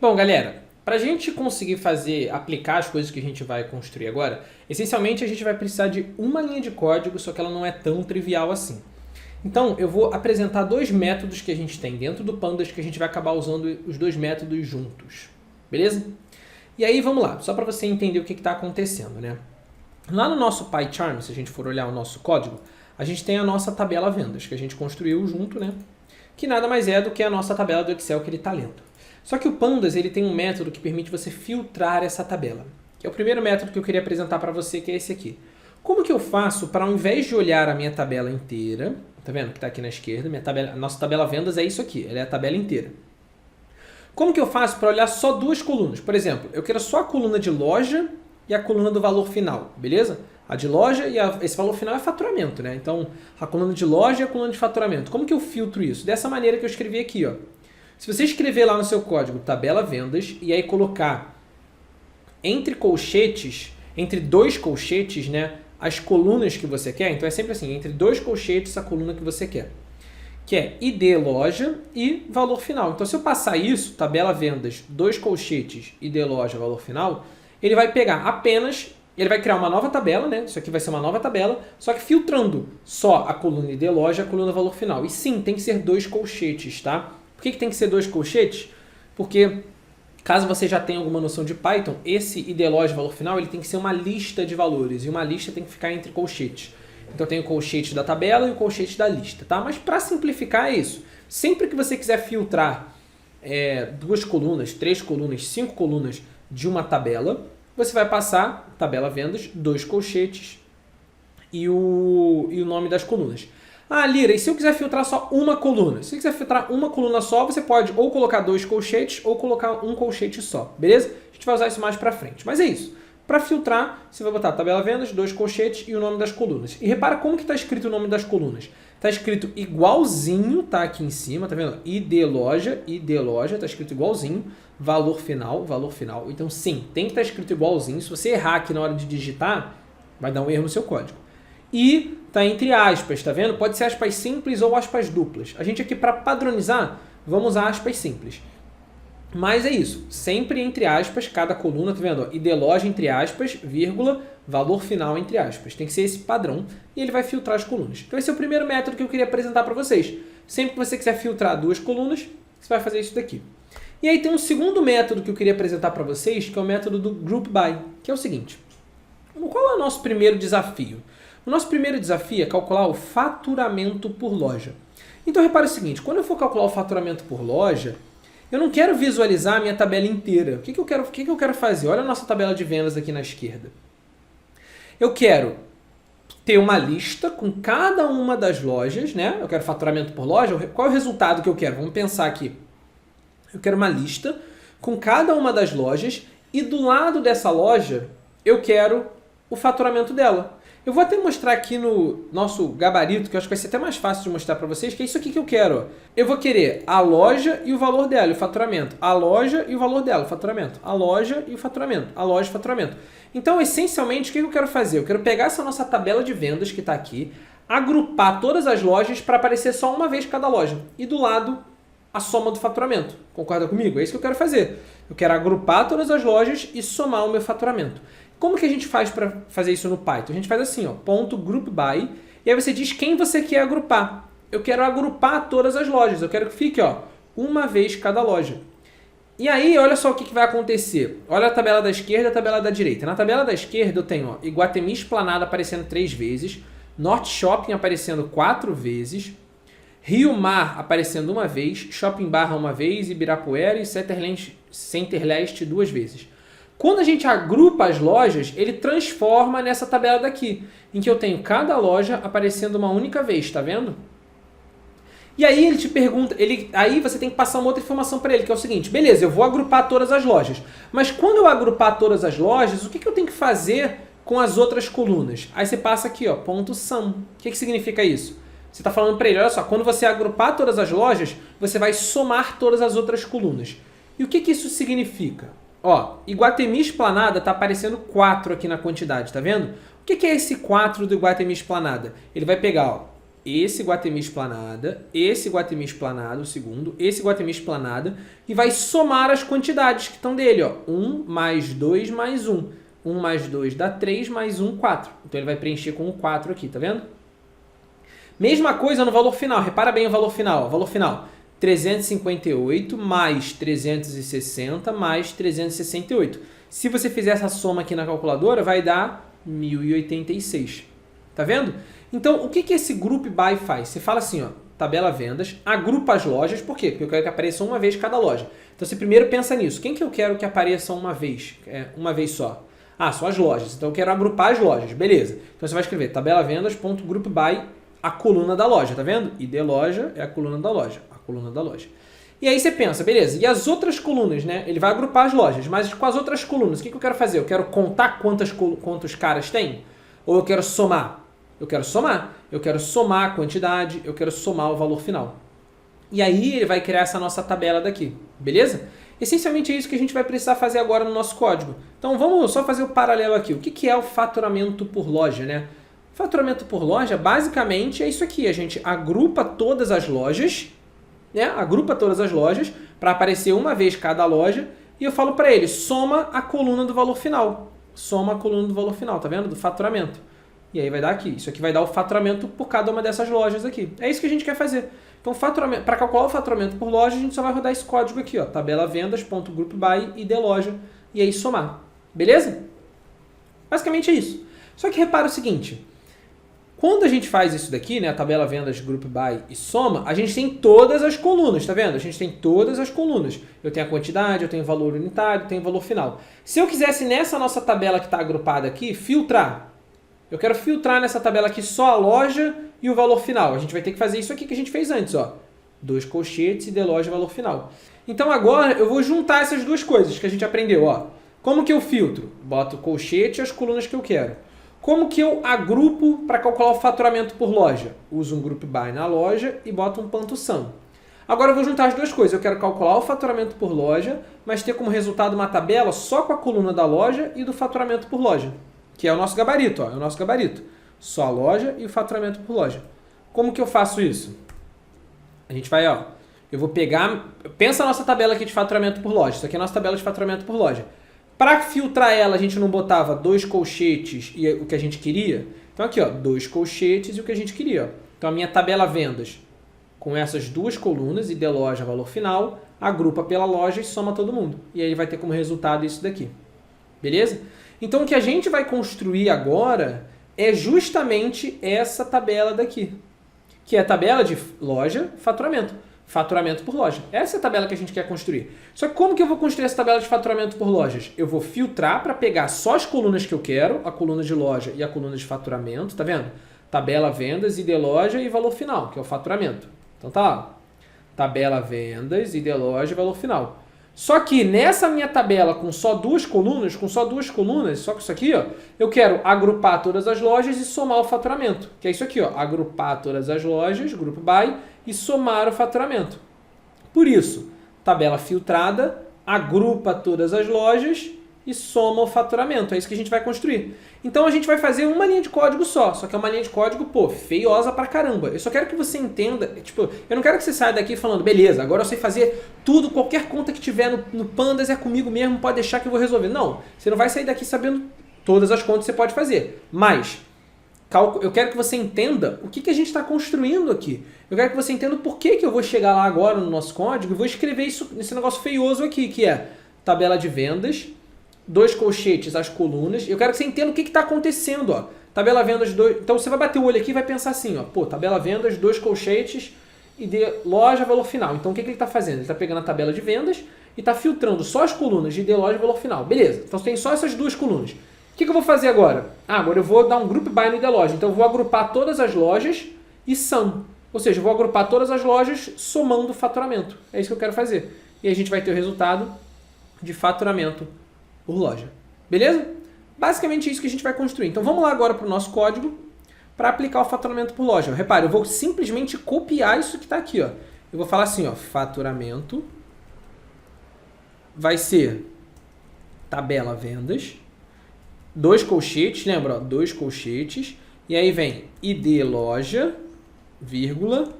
Bom, galera, para a gente conseguir aplicar as coisas que a gente vai construir agora, essencialmente a gente vai precisar de uma linha de código, só que ela não é tão trivial assim. Então, eu vou apresentar dois métodos que a gente tem dentro do Pandas que a gente vai acabar usando os dois métodos juntos, beleza? E aí, vamos lá, só para você entender o que está acontecendo, né? Lá no nosso PyCharm, se a gente for olhar o nosso código, a gente tem a nossa tabela vendas, que a gente construiu junto, né? Que nada mais é do que a nossa tabela do Excel que ele está lendo. Só que o Pandas ele tem um método que permite você filtrar essa tabela, que é o primeiro método que eu queria apresentar para você, que é esse aqui. Como que eu faço para, ao invés de olhar a minha tabela inteira, tá vendo que está aqui na esquerda, a nossa tabela vendas é isso aqui, ela é a tabela inteira. Como que eu faço para olhar só duas colunas? Por exemplo, eu quero só a coluna de loja e a coluna do valor final, beleza? A de loja e esse valor final é faturamento, né? Então, a coluna de loja e a coluna de faturamento. Como que eu filtro isso? Dessa maneira que eu escrevi aqui, ó. Se você escrever lá no seu código tabela vendas e aí colocar entre colchetes, entre dois colchetes, né, as colunas que você quer, então é sempre assim, entre dois colchetes a coluna que você quer, que é ID loja e valor final. Então se eu passar isso, tabela vendas, dois colchetes, ID loja, valor final, ele vai pegar apenas, ele vai criar uma nova tabela, né? Isso aqui vai ser uma nova tabela, só que filtrando só a coluna ID loja e a coluna valor final. E sim, tem que ser dois colchetes, tá? Por que tem que ser dois colchetes? Porque, caso você já tenha alguma noção de Python, esse ID loja valor final ele tem que ser uma lista de valores. E uma lista tem que ficar entre colchetes. Então tem o colchete da tabela e o colchete da lista. Tá? Mas para simplificar é isso. Sempre que você quiser filtrar duas colunas, três colunas, cinco colunas de uma tabela, você vai passar tabela vendas, dois colchetes e o nome das colunas. Ah, Lira, e se eu quiser filtrar só uma coluna? Se você quiser filtrar uma coluna só, você pode ou colocar dois colchetes ou colocar um colchete só, beleza? A gente vai usar isso mais pra frente. Mas é isso. Para filtrar, você vai botar tabela vendas, dois colchetes e o nome das colunas. E repara como que está escrito o nome das colunas. Está escrito igualzinho, tá aqui em cima, tá vendo? ID loja, tá escrito igualzinho. Valor final. Então sim, tem que estar escrito igualzinho. Se você errar aqui na hora de digitar, vai dar um erro no seu código. E tá entre aspas, tá vendo? Pode ser aspas simples ou aspas duplas. A gente aqui, para padronizar, vamos usar aspas simples. Mas é isso, sempre entre aspas, cada coluna, tá vendo? ID loja entre aspas, vírgula, valor final entre aspas. Tem que ser esse padrão e ele vai filtrar as colunas. Então esse é o primeiro método que eu queria apresentar para vocês. Sempre que você quiser filtrar duas colunas, você vai fazer isso daqui. E aí tem um segundo método que eu queria apresentar para vocês, que é o método do group by, que é o seguinte. Qual é o nosso primeiro desafio? O nosso primeiro desafio é calcular o faturamento por loja. Então repare o seguinte, quando eu for calcular o faturamento por loja, eu não quero visualizar a minha tabela inteira. O que eu quero fazer? Olha a nossa tabela de vendas aqui na esquerda. Eu quero ter uma lista com cada uma das lojas, né? Eu quero faturamento por loja. Qual é o resultado que eu quero? Vamos pensar aqui. Eu quero uma lista com cada uma das lojas e do lado dessa loja eu quero o faturamento dela. Eu vou até mostrar aqui no nosso gabarito, que eu acho que vai ser até mais fácil de mostrar para vocês, que é isso aqui que eu quero. Eu vou querer a loja e o valor dela, o faturamento. A loja e o valor dela, o faturamento. A loja e o faturamento. A loja e o faturamento. Então, essencialmente, o que eu quero fazer? Eu quero pegar essa nossa tabela de vendas que está aqui, agrupar todas as lojas para aparecer só uma vez cada loja. E do lado, a soma do faturamento. Concorda comigo? É isso que eu quero fazer. Eu quero agrupar todas as lojas e somar o meu faturamento. Como que a gente faz para fazer isso no Python? A gente faz assim, ó, ponto group by, e aí você diz quem você quer agrupar. Eu quero agrupar todas as lojas, eu quero que fique, ó, uma vez cada loja. E aí, olha só o que vai acontecer. Olha a tabela da esquerda e a tabela da direita. Na tabela da esquerda eu tenho, ó, Iguatemi Esplanada aparecendo 3 vezes, Norte Shopping aparecendo 4 vezes, Rio Mar aparecendo 1 vez, Shopping Barra 1 vez, Ibirapuera e Center Leste 2 vezes. Quando a gente agrupa as lojas, ele transforma nessa tabela daqui, em que eu tenho cada loja aparecendo uma única vez, tá vendo? E aí ele te pergunta, aí você tem que passar uma outra informação para ele, que é o seguinte, beleza, eu vou agrupar todas as lojas, mas quando eu agrupar todas as lojas, o que eu tenho que fazer com as outras colunas? Aí você passa aqui, ó, ponto sum. O que significa isso? Você está falando para ele, olha só, quando você agrupar todas as lojas, você vai somar todas as outras colunas. E o que isso significa? Ó, Iguatemi Esplanada está aparecendo 4 aqui na quantidade, tá vendo? O que é esse 4 do Iguatemi Esplanada? Ele vai pegar, ó, esse Iguatemi Esplanada, esse Iguatemi Esplanada, o segundo, esse Iguatemi Esplanada, e vai somar as quantidades que estão dele, ó. 1 mais 2 mais 1. 1 mais 2 dá 3, mais 1, 4. Então ele vai preencher com o 4 aqui, tá vendo? Mesma coisa no valor final, repara bem o valor final. O valor final, 358 mais 360 mais 368. Se você fizer essa soma aqui na calculadora, vai dar 1086. Tá vendo? Então, o que esse Group By faz? Você fala assim, ó, tabela vendas, agrupa as lojas, por quê? Porque eu quero que apareça uma vez cada loja. Então, você primeiro pensa nisso. Quem que eu quero que apareça uma vez? Uma vez só. Ah, só as lojas. Então, eu quero agrupar as lojas. Beleza. Então, você vai escrever tabela vendas.group by a coluna da loja, tá vendo? ID loja é a coluna da loja. A coluna da loja. E aí você pensa, beleza, e as outras colunas, né? Ele vai agrupar as lojas, mas com as outras colunas, o que eu quero fazer? Eu quero contar quantos caras tem? Ou eu quero somar? Eu quero somar. Eu quero somar a quantidade, eu quero somar o valor final. E aí ele vai criar essa nossa tabela daqui, beleza? Essencialmente é isso que a gente vai precisar fazer agora no nosso código. Então vamos só fazer o paralelo aqui. O que é o faturamento por loja, né? Faturamento por loja, basicamente, é isso aqui. A gente agrupa todas as lojas, né? Agrupa todas as lojas para aparecer uma vez cada loja e eu falo para ele, soma a coluna do valor final. Soma a coluna do valor final, tá vendo? Do faturamento. E aí vai dar aqui. Isso aqui vai dar o faturamento por cada uma dessas lojas aqui. É isso que a gente quer fazer. Então, para calcular o faturamento por loja, a gente só vai rodar esse código aqui, ó, tabela vendas.groupby id loja e aí somar. Beleza? Basicamente é isso. Só que repara o seguinte, quando a gente faz isso daqui, né, a tabela vendas, group by e soma, a gente tem todas as colunas, tá vendo? A gente tem todas as colunas. Eu tenho a quantidade, eu tenho o valor unitário, eu tenho o valor final. Se eu quisesse nessa nossa tabela que está agrupada aqui, filtrar, eu quero filtrar nessa tabela aqui só a loja e o valor final. A gente vai ter que fazer isso aqui que a gente fez antes, ó. 2 colchetes e de loja valor final. Então agora eu vou juntar essas duas coisas que a gente aprendeu, ó. Como que eu filtro? Boto o colchete e as colunas que eu quero. Como que eu agrupo para calcular o faturamento por loja? Uso um group by na loja e boto um ponto sum. Agora eu vou juntar as duas coisas. Eu quero calcular o faturamento por loja, mas ter como resultado uma tabela só com a coluna da loja e do faturamento por loja, que é o nosso gabarito, ó, é o nosso gabarito. Só a loja e o faturamento por loja. Como que eu faço isso? A gente vai, ó, eu vou pegar, pensa a nossa tabela aqui de faturamento por loja. Isso aqui é a nossa tabela de faturamento por loja. Para filtrar ela, a gente não botava 2 colchetes e o que a gente queria. Então aqui, ó, 2 colchetes e o que a gente queria. Ó. Então a minha tabela vendas, com essas duas colunas, ID loja, valor final, agrupa pela loja e soma todo mundo. E aí vai ter como resultado isso daqui. Beleza? Então o que a gente vai construir agora é justamente essa tabela daqui, que é a tabela de loja, faturamento. Faturamento por loja. Essa é a tabela que a gente quer construir. Só que como que eu vou construir essa tabela de faturamento por lojas? Eu vou filtrar para pegar só as colunas que eu quero, a coluna de loja e a coluna de faturamento, tá vendo? Tabela vendas, ID loja e valor final, que é o faturamento. Então tá lá. Tabela vendas, ID loja e valor final. Só que nessa minha tabela com só duas colunas, só com isso aqui, ó, eu quero agrupar todas as lojas e somar o faturamento. Que é isso aqui, ó, agrupar todas as lojas, group by, e somar o faturamento. Por isso, tabela filtrada, agrupa todas as lojas e soma o faturamento. É isso que a gente vai construir. Então a gente vai fazer uma linha de código só que é uma linha de código, pô, feiosa pra caramba. Eu só quero que você entenda, tipo, eu não quero que você saia daqui falando, beleza, agora eu sei fazer tudo, qualquer conta que tiver no Pandas é comigo mesmo, pode deixar que eu vou resolver. Não, você não vai sair daqui sabendo todas as contas que você pode fazer. Mas eu quero que você entenda o que a gente está construindo aqui. Eu quero que você entenda por que eu vou chegar lá agora no nosso código e vou escrever esse negócio feioso aqui, que é tabela de vendas, 2 colchetes, as colunas. Eu quero que você entenda o que está acontecendo, ó. Tabela vendas, 2... Então você vai bater o olho aqui e vai pensar assim, ó. Pô, tabela vendas, 2 colchetes e de loja, valor final. Então o que ele está fazendo? Ele está pegando a tabela de vendas e está filtrando só as colunas de loja e valor final. Beleza, então tem só essas duas colunas. O que eu vou fazer agora? Agora eu vou dar um group by no ID loja. Então eu vou agrupar todas as lojas e sum. Ou seja, eu vou agrupar todas as lojas somando o faturamento. É isso que eu quero fazer. E a gente vai ter o resultado de faturamento por loja. Beleza? Basicamente isso que a gente vai construir. Então vamos lá agora para o nosso código para aplicar o faturamento por loja. Repare, eu vou simplesmente copiar isso que está aqui. Ó. Eu vou falar assim, ó, faturamento vai ser tabela vendas, 2 colchetes, lembra? Ó, 2 colchetes, e aí vem ID loja vírgula,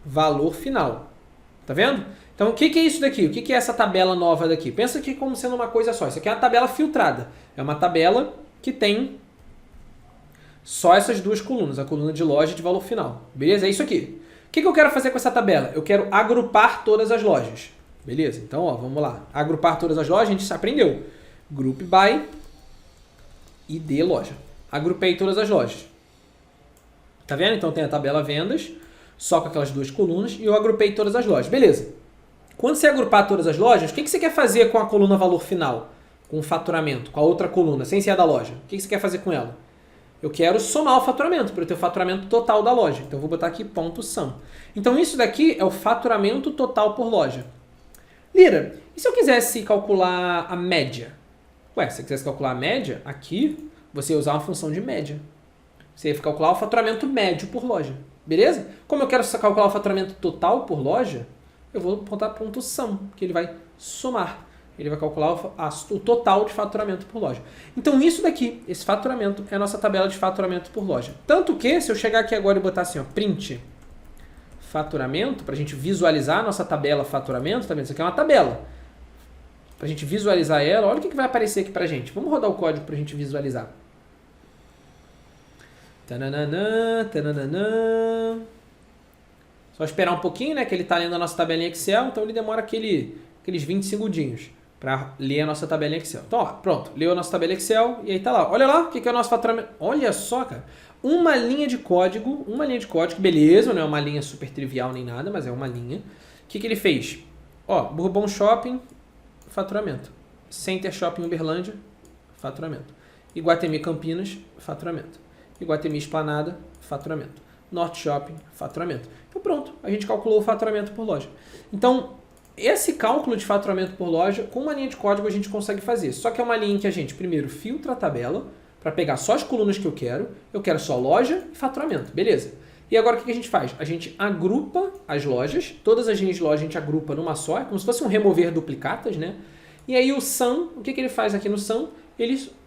valor final. Tá vendo? Então, o que é isso daqui? O que é essa tabela nova daqui? Pensa aqui como sendo uma coisa só. Isso aqui é uma tabela filtrada. É uma tabela que tem só essas duas colunas, a coluna de loja e de valor final. Beleza? É isso aqui. O que eu quero fazer com essa tabela? Eu quero agrupar todas as lojas. Beleza? Então, ó, vamos lá. Agrupar todas as lojas, a gente aprendeu. Group by ID loja. Agrupei todas as lojas. Tá vendo? Então tem a tabela vendas, só com aquelas duas colunas, e eu agrupei todas as lojas. Beleza. Quando você agrupar todas as lojas, o que você quer fazer com a coluna valor final? Com o faturamento, com a outra coluna, sem ser a da loja. O que você quer fazer com ela? Eu quero somar o faturamento, para eu ter o faturamento total da loja. Então eu vou botar aqui ponto sum. Então isso daqui é o faturamento total por loja. Lira, e se eu quisesse calcular a média? Ué, se você quisesse calcular a média, aqui você ia usar uma função de média. Você ia calcular o faturamento médio por loja. Beleza? Como eu quero calcular o faturamento total por loja, eu vou botar ponto sum, que ele vai somar. Ele vai calcular o total de faturamento por loja. Então isso daqui, esse faturamento, é a nossa tabela de faturamento por loja. Tanto que, se eu chegar aqui agora e botar assim, ó, print faturamento, para a gente visualizar a nossa tabela faturamento, tá vendo? Isso aqui é uma tabela. Para a gente visualizar ela, olha o que vai aparecer aqui para a gente. Vamos rodar o código para a gente visualizar. Tananana, tananana. Só esperar um pouquinho, né? Que ele está lendo a nossa tabelinha Excel, então ele demora aqueles 20 segundinhos para ler a nossa tabelinha Excel. Então, ó, pronto, leu a nossa tabela Excel e aí tá lá. Olha lá o que é o nosso faturamento. Olha só, cara. Uma linha de código, beleza, não é uma linha super trivial nem nada, mas é uma linha. O que ele fez? Ó, Bourbon Shopping, faturamento. Center Shopping Uberlândia, faturamento. Iguatemi Campinas, faturamento. Iguatemi Esplanada, faturamento. Norte Shopping, faturamento. Então pronto, a gente calculou o faturamento por loja. Então, esse cálculo de faturamento por loja, com uma linha de código a gente consegue fazer. Só que é uma linha em que a gente primeiro filtra a tabela, para pegar só as colunas que eu quero só loja e faturamento, beleza. E agora o que a gente faz? A gente agrupa as lojas, todas as linhas de loja a gente agrupa numa só, é como se fosse um remover duplicatas, né? E aí o sum, o que ele faz aqui no sum?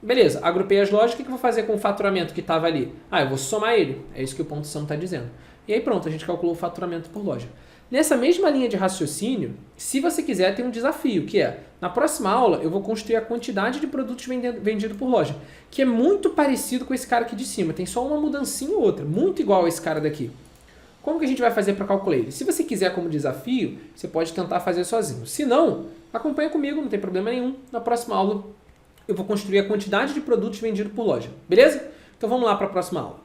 Beleza, agrupei as lojas, o que eu vou fazer com o faturamento que estava ali? Ah, eu vou somar ele, é isso que o ponto sum está dizendo. E aí pronto, a gente calculou o faturamento por loja. Nessa mesma linha de raciocínio, se você quiser, tem um desafio, que é, na próxima aula, eu vou construir a quantidade de produtos vendidos por loja, que é muito parecido com esse cara aqui de cima, tem só uma mudancinha ou outra, muito igual a esse cara daqui. Como que a gente vai fazer para calcular ele? Se você quiser como desafio, você pode tentar fazer sozinho. Se não, acompanha comigo, não tem problema nenhum. Na próxima aula, eu vou construir a quantidade de produtos vendidos por loja, beleza? Então vamos lá para a próxima aula.